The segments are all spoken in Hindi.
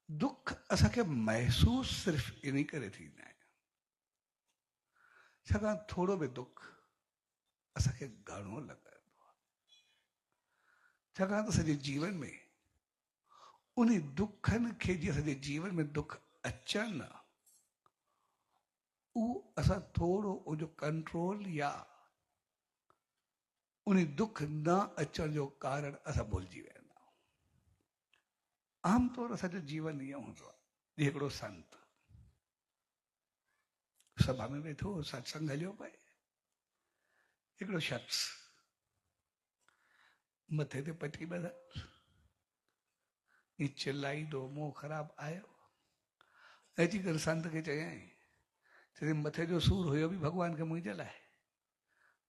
दुख असांखे महसूस सिर्फ़ इन करे थींदा आहिनि छाकाणि थोरो बि दुख असांखे घणो लॻंदो आहे छाकाणि त सॼे जीवन में उन दुखनि खे जीअं सॼे जीवन में दुख अचनि न उहो असां थोरो उनजो कंट्रोल या उन दुख न अचण जो कारण असां भुलिजी वेंदा आहियूं आमतौर असांजो जीवन ईअं हूंदो आहे जीअं हिकिड़ो संत सभा में वेठो सत्संग हलियो पए हिकिड़ो शख़्स मथे ते पटी ॿधल ही चिल्लाईंदो मुंहुं ख़राबु आयो अची करे संत खे चयईं चई मथे जो सूरु हुयो बि भॻवान खे मुंहिंजे लाइ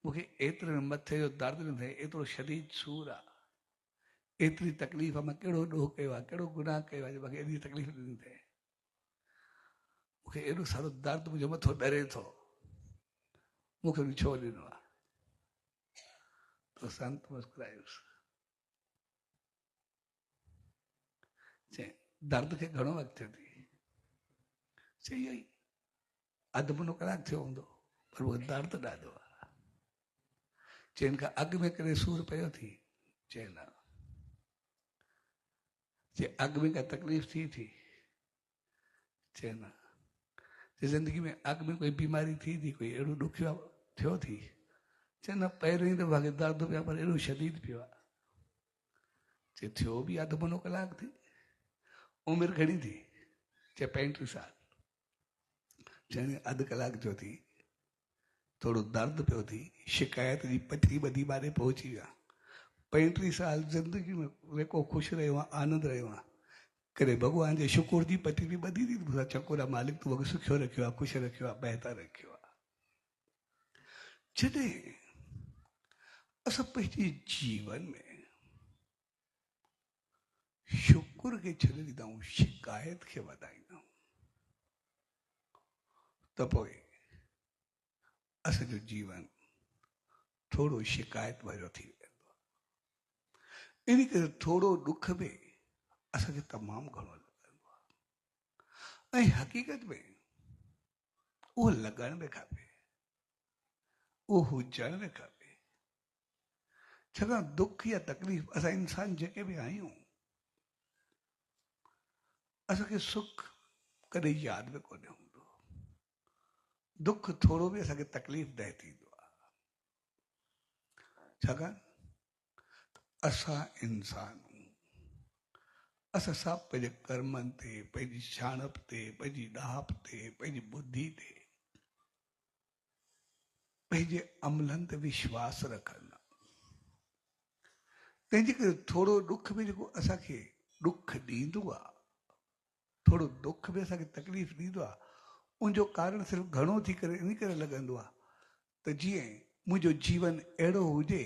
मूंखे एतिरे में मथे जो दर्द न थिए एतिरो शदीद सूरु आहे एतिरी तकलीफ़ मां कहिड़ो ॾोह कयो आहे कहिड़ो गुनाह कयो आहे जो मूंखे एॾी तकलीफ़ ॾिनी थिए मूंखे एॾो सारो दर्द मुंहिंजो मथो डरे थो मूंखे बि छो ॾिनो आहे तो संत मुस्कुरायुसि चई दर्द खे घणो वक़्तु थियो थी चई इहो ई अधु मुनो कलाकु थियो हूंदो पर उहो दर्द ॾाढो आहे चई हिन खां अॻु में कॾहिं सूरु पियो थी चई न चई अॻु में का तकलीफ़ थी चई न चई ज़िंदगी में अॻु में कोई बीमारी थी कोई अहिड़ो ॾुखियो थियो थी चई न पहिरियों ई दफ़ा खे दर्द पियो पर एॾो शदीद पियो आहे चई थियो बि अधु मुनो कलाकु थी उमिरि घणी थी चई 35 साल चई अधु कलाक जो थी थोड़ो दर्द पियो थी शिकायत जी पथरी ॿधी ॿारे पहुची विया 35 साल ज़िंदगी में वेको ख़ुशि रहियो आहे आनंद रहियो आहे करे भॻवान जे शुकुर जी पथरी ॿधी थी बुधा चकोरा मालिक तूं मूंखे सुखियो रखियो आहे ख़ुशि रखियो आहे बहितर रखियो आहे जॾहिं असां पंहिंजे जीवन में शुकुर खे छॾे ॾींदा आहियूं शिकायत खे वधाईंदा आहियूं त पोइ असांजो जीवन थोरो शिकायत वारो थी वेंदो आहे इन करे थोरो ॾुख बि असांखे तमामु घणो लॻंदो आहे ऐं हक़ीक़त में उहो लॻण बि खपे उहो हुजण बि खपे छाकाणि दुख या तकलीफ़ असां इंसान जेके बि आहियूं असांखे सुख कॾहिं यादि बि कोन्हे हूंदो दुख थोरो बि असांखे तकलीफ़ ॾे थींदो आहे छाकाणि असां इंसान असां सभु पंहिंजे कर्मनि ते पंहिंजी शाणप ते पंहिंजी ॾाहप ते पंहिंजी बुद्धि ते पंहिंजे अमलनि ते विश्वास रखंदा तंहिंजे करे थोरो ॾुख बि जेको असांखे ॾुख ॾींदो आहे थोरो दुख बि असांखे तकलीफ़ ॾींदो आहे उनजो कारण सिर्फ़ु घणो थी करे इन करे लॻंदो आहे त जीअं मुंहिंजो जीवन अहिड़ो हुजे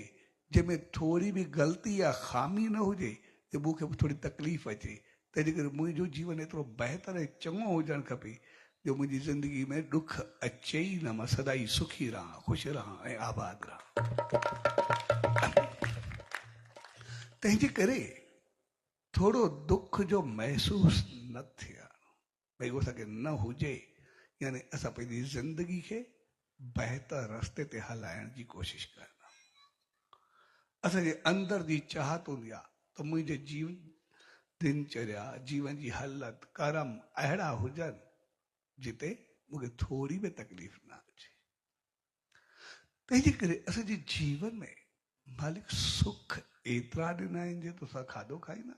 जंहिंमें थोरी बि ग़लती या ख़ामी न हुजे त मूंखे बि थोरी तकलीफ़ अचे तंहिंजे करे मुंहिंजो जीवन एतिरो बहितर ऐं चङो हुजणु खपे जो मुंहिंजी ज़िंदगी में ॾुख अचे ई न मां सदाई सुखी रहां ख़ुशि रहां ऐं आबाद रहां तंहिंजे करे थोरो दुख जो महसूस न थिया भई उहो असांखे न हुजे यानी असां पंहिंजी ज़िंदगी खे बहितर रस्ते ते हलाइण जी कोशिशि कंदा असांजे अंदर जी चाहत हूंदी आहे त मुंहिंजे जीवन दिनचर्या जीवन जी हालत कर्म अहिड़ा हुजनि जिते मूंखे थोरी बि तकलीफ़ न अचे तंहिंजे करे असांजे जीवन में मालिक सुख एतिरा ॾिना आहिनि जे तोसां खाधो खाईंदा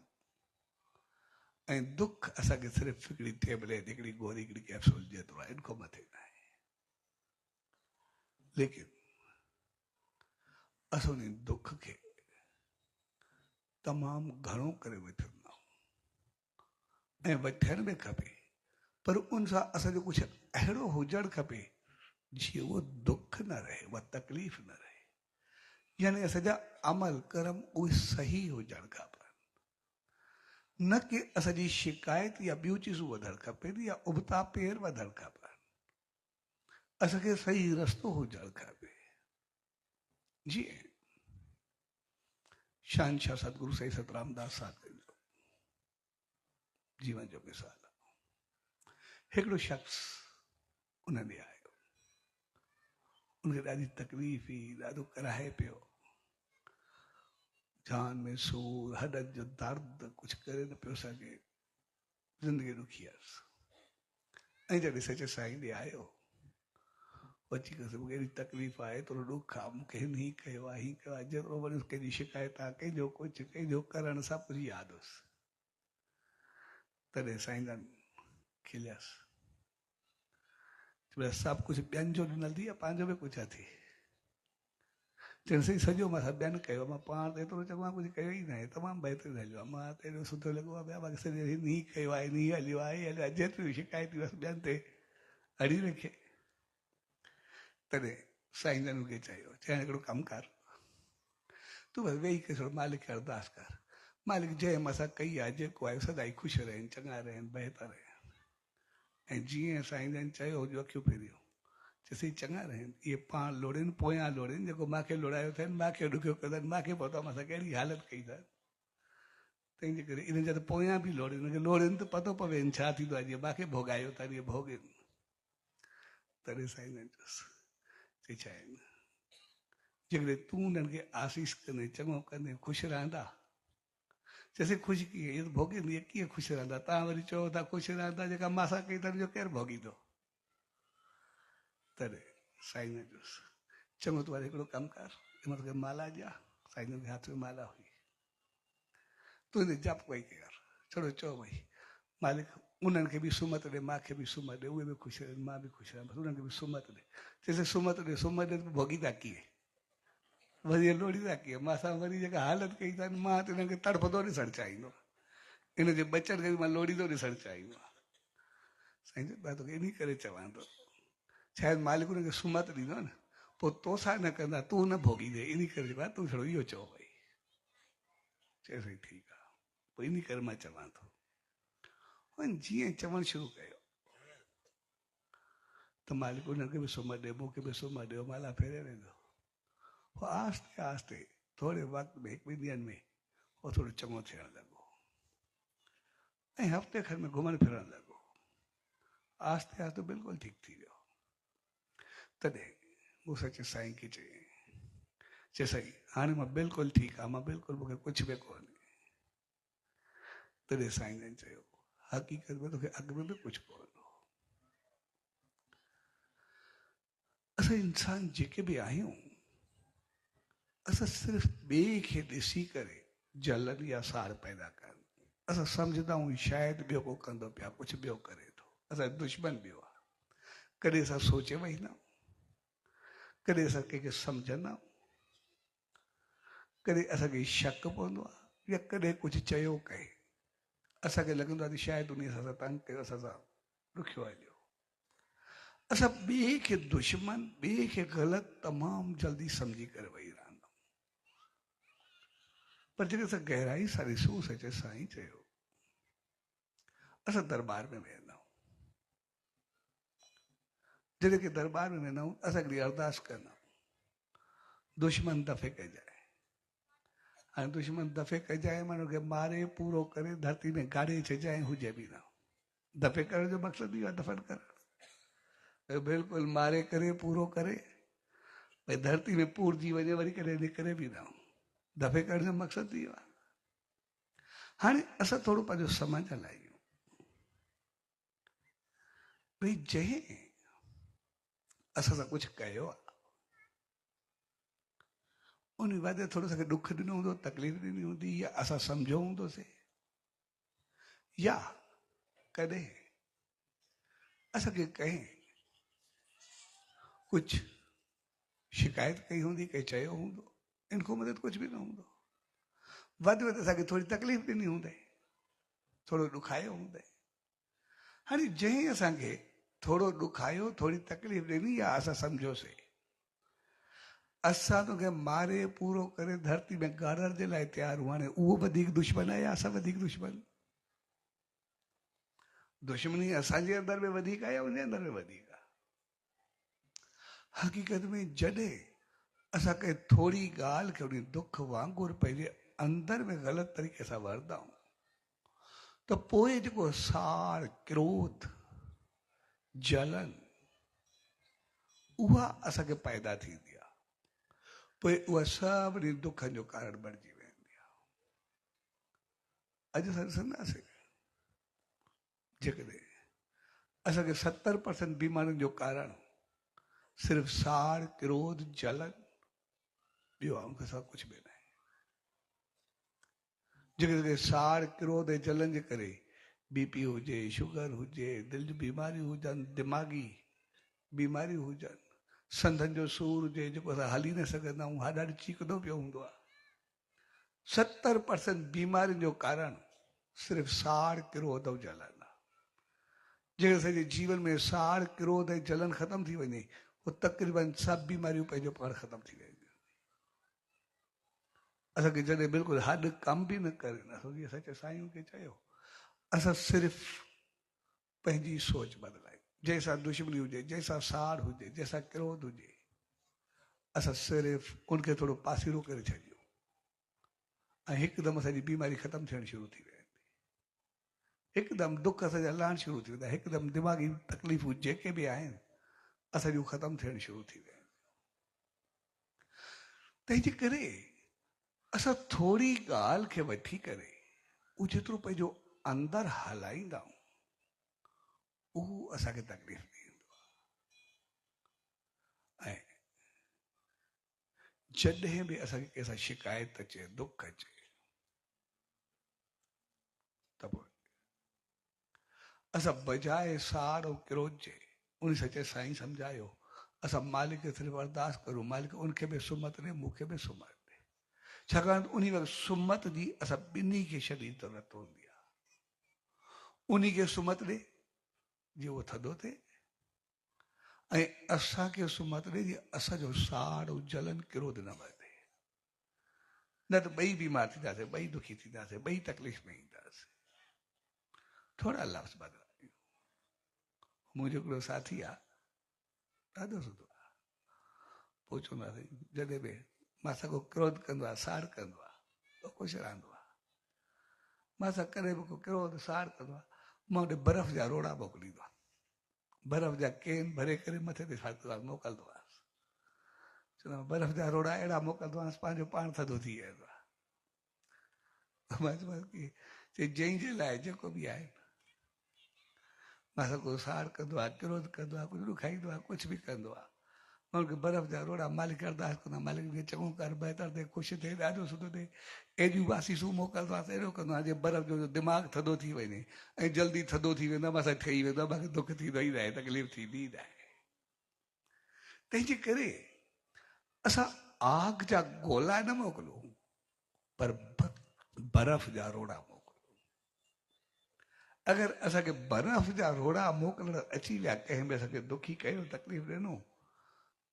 ऐं दुख असांखे सिर्फ़ु हिकिड़ी टेबलेट हिकिड़ी गोरी हिकिड़ी कैप्सूल जेतिरो आहे इनखां मथे न आहे लेकिन असां उन दुख खे तमामु घणो करे वठंदा आहियूं ऐं वठण बि खपे पर उन सां असांजो कुझु अहिड़ो हुजणु खपे जीअं उहो दुख न रहे उहा तकलीफ़ न रहे यानी असांजा अमल कर्म उहे सही हुजणु खपनि न कि असांजी शिकायत या ॿियूं चीज़ूं वधणु खपनि या उबता पेर वधणु खपनि असांखे सही रस्तो हुजणु खपे जीअं शहनशाह सतगुरु साईं सतरामदास साहिब जीवन जो मिसाल हिकिड़ो शख़्स उन ॾे आयो, उनखे ॾाढी तकलीफ़ हुई, ॾाढो कराए पियो, जान में सूर, हॾनि जो दर्द, कुझु करे न पियो सघे, ज़िंदगी ॾुखी हुअसि। ऐं जॾहिं सचे साईं ॾे आयो, अची करे मूंखे अहिड़ी तकलीफ़ आहे, थोरो ॾुख आहे, मूंखे हिन ही कयो आहे, हीअं कयो आहे, जेतिरो वरी कंहिंजी शिकायत आहे, कंहिंजो कुझु, कंहिंजो करणु सभु कुझु यादि हुअसि। तॾहिं साईं जन खिलियसि, सभु कुझु ॿियनि जो ॾिनल थी, पंहिंजो बि कुझु अथई। चवनि साईं सॼो मां ॿियनि कयो, मां पाण त एतिरो चङो कुझु कयो ई न आहे, तमामु बहितरीनु हलियो आहे, मां त एॾो सुठो लॻो आहे, ॿिया बाक़ी सॼो हिन ही कयो आहे, हिन ही हलियो आहे, जेतिरियूं शिकायतूं ॿियनि ते हड़ी रखे। तॾहिं साईं जन खे चयो, चइण हिकिड़ो कमु कर, तूं बसि वेही करे थोरो मालिक खे अरदास कर, मालिक जंहिं मसां कई आहे, जेको आहे सदाई ख़ुशि रहनि, चङा रहनि, बहितर रहनि। ऐं जीअं साईं जन चयो, जो अखियूं फेरियूं, चइसि चङा रहनि, इहे पाण लोड़नि, पोयां लोड़नि, जेको मूंखे लोड़ायो अथनि, मूंखे ॾुखियो कनि, मूंखे पतो आहे मसां कहिड़ी हालत कई अथनि, तंहिंजे करे इन जा त पोयां बि लोड़नि, हिनखे लोड़नि त पतो पवे छा थींदो आहे, जीअं मूंखे भोॻायो था, इहे भोॻनि। तॾहिं साईं जन चई छा आहिनि, जेकॾहिं तूं उन्हनि खे आसीस कंदे, चङो कंदे, ख़ुशि रहंदा, चइसि ख़ुशि कीअं, इहे त भोॻींदी, इहे कीअं ख़ुशि रहंदा, तव्हां वरी चओ था ख़ुशि रहंदा, जेका मां सां कई अथनि जो केरु भोॻींदो। तॾहिं साईं जन चयोसि, चङो तूं वरी हिकिड़ो कमु कर, मां तोखे माला ॾियां। साईं जन जे हथ में माला हुई, तूं हिन जप वई कर, थोरो चओ भई मालिक उन्हनि खे बि सुमत ॾे, मूंखे बि सुमत ॾे, उहे बि ख़ुशि रहनि, मां बि ख़ुशि रहां, बसि उन्हनि खे बि सुमत ॾे। चइसि सुमत ॾे, सुमत ॾे, भोॻींदा कीअं, वरी लोड़ींदा कीअं, मां सां वरी जेका हालत कई अथनि, मां त हिननि खे तड़फंदो ॾिसणु चाहींदो, हिन जे बचनि खे बि मां लोड़ींदो ॾिसणु चाहींदो आहियां। साईं जन मां तोखे इन करे चवां थो, शायदि मालिक उनखे सुमत ॾींदो न, पोइ तोसां न कंदा, तूं न भोॻींदे, इन करे चवां तूं थोरो इहो चओ भई। चए साईं ठीकु आहे, पोइ इन करे मां चवां थो। जीअं चवणु शुरू कयो त मालिक उनखे बि सुमत ॾे, मूंखे बि सुमत ॾियो, माला फेरे वेंदो। पोइ आहिस्ते आहिस्ते थोरे वक़्त में, 1-2 ॾींहंनि में उहो थोरो चङो थियणु लॻो, ऐं हफ़्ते खनि में घुमणु फिरणु लॻो, आहिस्ते आहिस्ते बिल्कुलु ठीकु थी वियो। तॾहिं मूं सचे साईं खे चए साईं हाणे मां बिल्कुलु ठीकु आहे, मां बिल्कुलु, मूंखे कुझु बि कोन्हे। तॾहिं साईं जन चयो, हक़ीक़त में तोखे अॻु में बि कुझु कोन हो। असां इंसान जेके बि आहियूं, असां सिर्फ़ु ॿिए खे ॾिसी करे जलन या सार पैदा कनि, असां सम्झंदा आहियूं शायदि ॿियो को कंदो पिया, कुझु ॿियो करे थो, असांजो दुश्मन ॿियो आहे। कॾहिं असां सोचे वेहींदा आहियूं, कॾहिं असां कंहिंखे सम्झंदा आहियूं, कॾहिं असांखे शक पवंदो आहे, या कॾहिं कुझु चयो कहे असांखे लॻंदो आहे त शायदि उन सां तंग कयो, असां सां ॾुखियो हलियो। असां ॿिए खे दुश्मन, ॿिए खे ग़लति तमामु जल्दी सम्झी करे वेही रहंदा आहियूं। पर जॾहिं असां गहराई सां ॾिसूं, सचे साईं चयो, असां दरबार में वेहंदा आहियूं, जॾहिं की दरबार में वेंदा आहियूं, असां हिकिड़ी अरदास कंदा आहियूं, दुश्मन दफ़े कजाए। हाणे दुश्मन दफ़े कजाए माण्हू खे मारे पूरो करे धरती में गाड़े छॾिजाए, हुजे बि न। दफ़े करण जो मक़सदु इहो आहे, दफ़न करणु, बिल्कुलु मारे करे पूरो करे भई धरती में पूरजी वञे, वरी कॾहिं निकिरे बि न। दफ़े करण जो मक़सदु इहो आहे। हाणे असां थोरो पंहिंजो समझ हलायूं, भई जंहिं असां सां कुझु कयो आहे, उन वजह थोरो असांखे ॾुख ॾिनो हूंदो, तकलीफ़ ॾिनी हूंदी, या असां सम्झो हूंदोसीं, या कॾहिं असांखे कंहिं कुझु शिकायत कई हूंदी, कंहिं चयो हूंदो, इन खां मदद कुझु बि न हूंदो। वधि वधि असांखे थोरी तकलीफ़ ॾिनी हूंदई, थोरो ॾुखायो हूंदई। हाणे जंहिं असांखे थोरो ॾुखायो, थोरी तकलीफ़ ॾिनी, या असां सम्झोसीं, असां तोखे मारे पूरो करे धरती में गाड़ण जे लाइ तयारु हुआ, हाणे उहो वधीक दुश्मन आहे या असां वधीक दुश्मन? दुश्मनी असांजे अंदर में वधीक आहे या उनजे अंदर में वधीक आहे? हक़ीक़त में जॾहिं असां कंहिं थोरी ॻाल्हि खे उन दुख वांगुरु पंहिंजे अंदर में ग़लति तरीक़े सां वरंदा आहियूं, तो पोइ जेको साड़ क्रोध जलन उहा असांखे पैदा थींदी आहे, पोइ उहा सभिनी दुखनि जो कारण बणिजी वेंदी आहे। अॼु असां ॾिसंदासीं जेकॾहिं असांखे 70% बीमारियुनि जो कारण सिर्फ़ु साड़ क्रोध जलन, ॿियो उनखां सवाइ कुझु बि न आहे। जेकॾहिं साड़ क्रोध ऐं जलन जे करे बीपी हुजे, शुगर हुजे, दिलि जूं बीमारियूं हुजनि, दिमाग़ी बीमारियूं हुजनि, संधनि जो सूर हुजे जेको असां हली न सघंदा आहियूं, हाॾाॾि चीकंदो पियो हूंदो आहे, 70% बीमारियुनि जो कारण सिर्फ़ु साड़ क्रोध ऐं जलन आहे। जेकर असांजे जीवन में साड़ क्रोध ऐं जलन ख़तम थी वञे, उहो तक़रीबन सभु बीमारियूं पंहिंजो पाण ख़तम थी वेंदियूं। असांखे जॾहिं बिल्कुलु हॾु कम बि न करे नथो, असां साईं खे चयो असां सिर्फ़ु पंहिंजी सोच बदिलायूं, जंहिंसां दुश्मनी हुजे, जंहिंसां साड़ हुजे, जंहिंसां क्रोध हुजे, असां सिर्फ़ु उनखे थोरो पासीरो करे छॾियूं ऐं हिकदमि असांजी बीमारी ख़तमु थियणु शुरू थी वेंदी, हिकदमि दुख असांजा लहणु शुरू थी वेंदा, हिकदमि दिमाग़ी तकलीफ़ूं जेके बि आहिनि असांजूं ख़तमु थियणु शुरू थी वेंदियूं। तंहिंजे करे असां थोरी ॻाल्हि खे वठी करे उहो जेतिरो पंहिंजो अंदरि हलाईंदा आहियूं उहो असांखे तकलीफ़ ॾींदो आहे। ऐं जॾहिं बि असांखे कंहिंसां शिकायत अचे, दुख अचे, त पोइ असां बजाए साड़ ऐं क्रोध जे उन सां चए साईं सम्झायो, असां मालिक खे सिर्फ़ु अरदास करूं, मालिक उनखे बि सुमत ॾे, मूंखे बि सुमत ॾे, छाकाणि उन वक़्तु सुमत जी असां ॿिन्ही खे छॾी ज़रूरत हूंदी आहे। उन खे सुमत ॾे जीअं उहो थधो थिए ऐं असांखे सुमत ॾे जीअं असांजो साड़ ऐं जलन क्रोध न वधे, न त ॿई बीमार थींदासीं, ॿई दुखी थींदासीं, ॿई तकलीफ़ में ईंदासीं। थोरा लफ़्ज़ बदिलायूं। मुंहिंजो हिकिड़ो साथी आहे, ॾाढो सुठो आहे, पोइ चवंदो आहे जॾहिं बि मां सां को क्रोध कंदो आहे, साड़ कंदो आहे, पोइ ख़ुशि रहंदो आहे। मां सां कॾहिं बि को क्रोध साड़ कंदो आहे, मां उन बर्फ़ जा रोड़ा मोकिलींदो आहे, बर्फ़ जा केन भरे करे मथे ते मोकिलंदो आहे, चवंदो आहे बर्फ़ जा रोड़ा अहिड़ा मोकिलंदो आहे पंहिंजो पाण थधो थी वेंदो आहे। मां चयोमांसि की जंहिंजे लाइ जेको बि आहे, मां सां को साड़ कंदो आहे, क्रोध कंदो आहे, कुझु ॾुखाईंदो आहे, कुझु बि कंदो आहे, मां उनखे बर्फ़ जा रोड़ा मालिक अरदास कंदो आहे, मालिक खे चङो कर, बहितर थिए, ख़ुशि थिए, ॾाढो सुठो थिए, एॾियूं वासीसूं मोकिलंदो आहे, अहिड़ो कंदो आहे जीअं बर्फ़ जो दिमाग़ थधो थी वञे ऐं जल्दी थधो थी वेंदो आहे, मां सां ठही वेंदो आहे, मूंखे दुख थींदो ई न आहे, तकलीफ़ थींदी ई न आहे। तंहिंजे करे असां आग जा गोला न मोकिलियूं, पर बर्फ़ जा रोड़ा मोकिलियूं। अगरि असांखे बर्फ़ जा रोड़ा मोकिलण अची विया, कंहिं बि असांखे दुखी कयो, तकलीफ़ ॾिनो,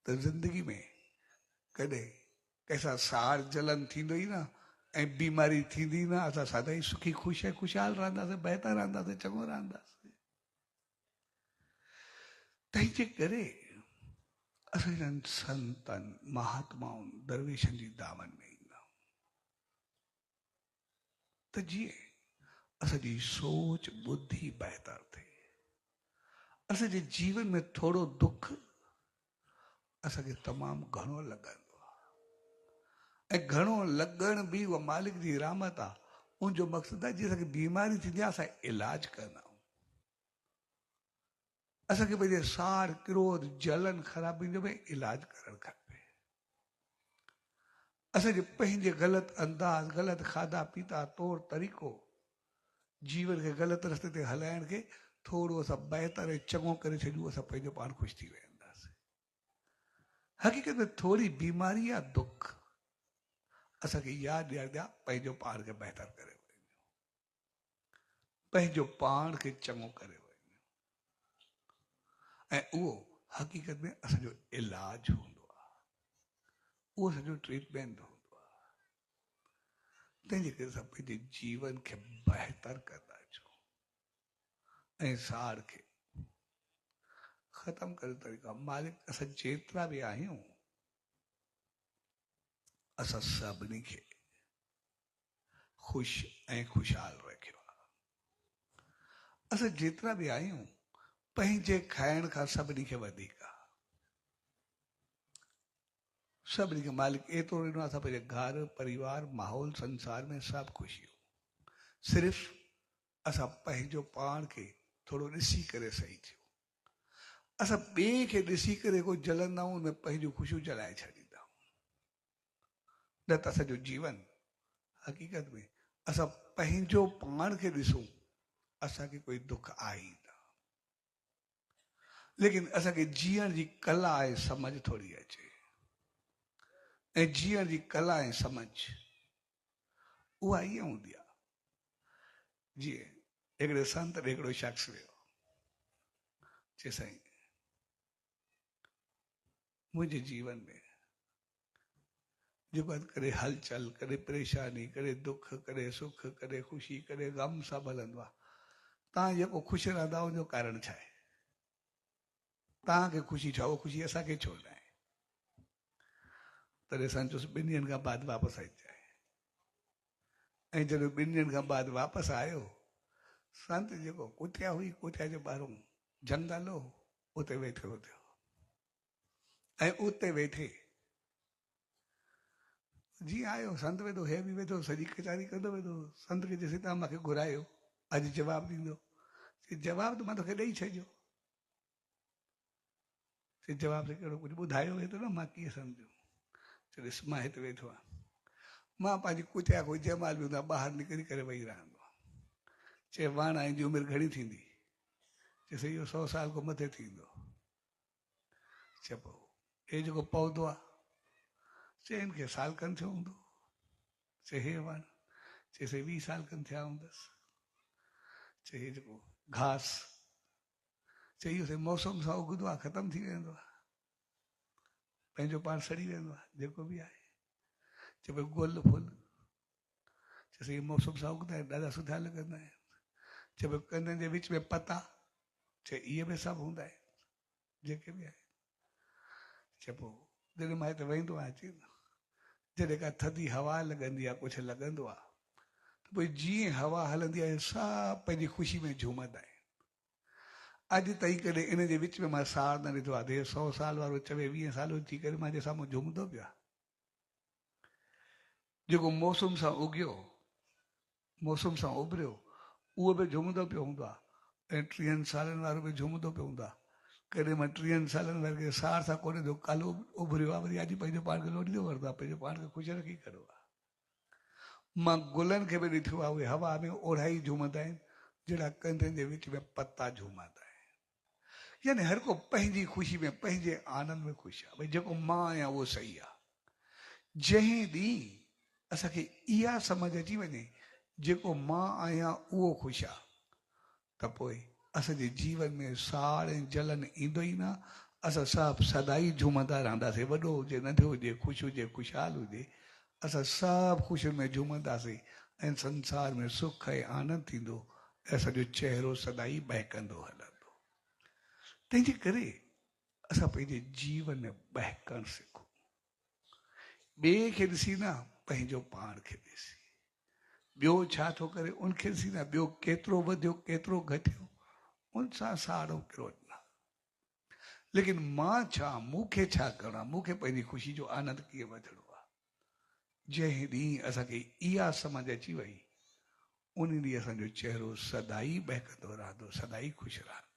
त ज़िंदगी में कॾहिं कंहिंसां साड़ जलन थींदो ई न ऐं बीमारी थींदी न, असां सदाईं सुखी ख़ुशि ऐं ख़ुशहाल रहंदासीं, बहितर रहंदासीं, चङो रहंदासीं। तंहिंजे करे असां हिननि संतनि, महात्माउनि, दरवेशनि जी दामन में ईंदा आहियूं त जीअं असांजी सोच बुद्धि बहितर थिए, असांजे जीवन में थोरो दुख असांखे तमामु घणो लॻंदो आहे ऐं घणो लॻण बि उहा मालिक जी रहमत आहे। उनजो मक़सदु आहे जीअं असांखे बीमारी थींदी आहे असां इलाज कंदा आहियूं, असांखे पंहिंजे साड़ क्रोध जलन ख़राबी जो बि इलाज करणु खपे। असांजे पंहिंजे ग़लति अंदाज़, ग़लति खाधा पीता, तौर तरीक़ो, जीवन खे ग़लति रस्ते ते हलाइण खे थोरो असां बहितर ऐं चङो करे छॾियूं, असां पंहिंजो पाण ख़ुशि थी वेंदासीं। हक़ीक़त में थोरी बीमारी या दुख असांखे यादि ॾियारंदा पंहिंजो पाण खे बहितर करे वञो, पंहिंजो पाण खे चङो करे वञो, ऐं उहो हक़ीक़त में असांजो इलाज हूंदो आहे, उहो असांजो ट्रीटमेंट हूंदो आहे। तंहिंजे करे असां पंहिंजे जीवन खे बहितर कंदा अचूं ऐं साड़ खे ख़तमु करे तरीक़ा मालिक असां जेतिरा बि आहियूं असां सभिनी खे ख़ुशि ऐं ख़ुशहाल रखियो आहे। असां जेतिरा बि आहियूं पंहिंजे खाइण खां सभिनी खे वधीक सभिनी खे मालिक एतिरो ॾिनो आहे, असां पंहिंजे घर परिवार माहौल संसार में सभु ख़ुशियूं, सिर्फ़ु असां पंहिंजो पाण खे थोरो ॾिसी करे सही थियो। असां ॿिए खे ॾिसी करे को जलंदा आहियूं, उनमें पंहिंजूं ख़ुशियूं जलाए छॾींदा आहियूं। न त असांजो जीवन हक़ीक़त में असां पंहिंजो पाण खे ॾिसूं, असांखे कोई दुख आहे ई न। लेकिन असांखे जीअण जी कला ऐं समझ थोरी अचे, ऐं जीअण जी कला ऐं समझ उहा ईअं हूंदी आहे जीअं हिकिड़े संत ॾे हिकिड़ो शख़्स वियो, चए साईं मुंहिंजे जीवन में जेको कॾहिं हलचल, कॾहिं परेशानी, कॾहिं दुख, कॾहिं सुख, कॾहिं ख़ुशी, कॾहिं ग़म सभु हलंदो आहे। तव्हां जेको ख़ुशि रहंदा हुनजो कारण छा आहे? तव्हांखे ख़ुशी छा, उहा ख़ुशी असांखे छो न आहे? तॾहिं संचोसि 2 ॾींहंनि खां बाद वापसि अचिजांइ। ऐं जॾहिं 2 ॾींहंनि खां बाद वापसि आयो, संत जेको कुटिया हुई, कुटिया जे ॿाहिरों जंगल हो, उते वेठो थियो। ऐं उते वेठे जीअं आयो संत वेठो, हे बि वेठो, सॼी कचारी कंदो वेठो। संत खे चइसि तव्हां मूंखे घुरायो, अॼु जवाबु ॾींदो। जवाबु त मां तोखे ॾेई छॾियो। जवाब से कहिड़ो कुझु ॿुधायो वेठो न, मां कीअं सम्झूं? ॾिस मां हिते वेठो आहियां, मां पंहिंजी कुटिया खां जंहिं महिल बि हूंदो ॿाहिरि निकिरी करे वेही रहंदो आहियां। चए वाणाई जी उमिरि घणी थींदी? चइसि इहो 100 साल खां मथे थींदो। चए पोइ हे जेको पौधो आहे, चए हिनखे साल खनि थियो हूंदो। चए हे वण, चइसि 20 साल खनि थिया हूंदसि। चए हे जेको घास, चए इहो मौसम सां उगंदो आहे, ख़तमु थी वेंदो आहे, पंहिंजो पाण सड़ी वेंदो आहे जेको बि आहे। चए भई गुल फुल, चइसि इहे मौसम सां उगंदा आहिनि, ॾाढा सुठा लॻंदा आहिनि। चए भई कननि जे विच में पता, चए इहे बि सभु हूंदा आहिनि जेके बि आहिनि। चए पोइ जॾहिं मां हिते वेंदो आहियां, अची जॾहिं का थधी हवा लॻंदी आहे, कुझु लॻंदो आहे, त पोइ जीअं हवा हलंदी आहे सभु पंहिंजी ख़ुशी में झूमंदा आहिनि। अॼु ताईं कॾहिं इन जे विच में मां सार न ॾिठो आहे। 100 साल वारो चवे 20 साल थी करे मां जे साम्हूं झूमंदो पियो आहे। जेको मौसम सां उगियो, मौसम सां उभरियो, उहो बि झूमंदो पियो हूंदो आहे। ऐं 30 सालनि वारो बि झूमंदो पियो हूंदो आहे। कॾहिं मां 30 सालनि वारे खे सार सां कोन्हे थो, कालो उभरियो आहे, वरी अॼु पंहिंजो पाण खे लोॾींदो वठंदो आहे, पंहिंजो पाण खे ख़ुशि रखी खड़ो आहे। मां गुलनि खे बि ॾिठो आहे, उहे हवा में ओढ़ा ई झूमंदा आहिनि जहिड़ा कंधनि जे विच में पता झूमंदा आहिनि। यानी हर को पंहिंजी ख़ुशी में, पंहिंजे आनंद में ख़ुशि आहे। भई जेको मां आहियां उहो सही आहे। जंहिं ॾींहुं असांखे इहा समझ अची वञे जेको मां आहियां उहो ख़ुशि आहे, त पोइ असांजे जीवन में साड़ ऐं जलन ईंदो ई न। असां सभु सदाई झूमंदा रहंदासीं, वॾो हुजे नंढो हुजे, ख़ुशि हुजे ख़ुशहाल हुजे, असां सभु ख़ुशियुनि में झूमंदासीं ऐं संसार में सुख ऐं आनंद थींदो ऐं असांजो चहिरो सदाई बहकंदो हलंदो। तंहिंजे करे असां पंहिंजे जीवन में बहकणु सिखूं, ॿिए खे ॾिसी न, पंहिंजो पाण खे ॾिसी। ॿियो छा थो करे उनखे ॾिसी न, ॿियो केतिरो वधियो केतिरो घटियो उन सां साड़ो कहिड़ो न। लेकिन मां छा, मूंखे छा करिणो आहे, मूंखे पंहिंजी ख़ुशी जो आनंद कीअं वठिणो आहे। जंहिं ॾींहुं असांखे इहा समझ अची वई, उन ॾींहुं असांजो चहिरो सदाई बहकंदो रहंदो, सदाई ख़ुशि रहंदो।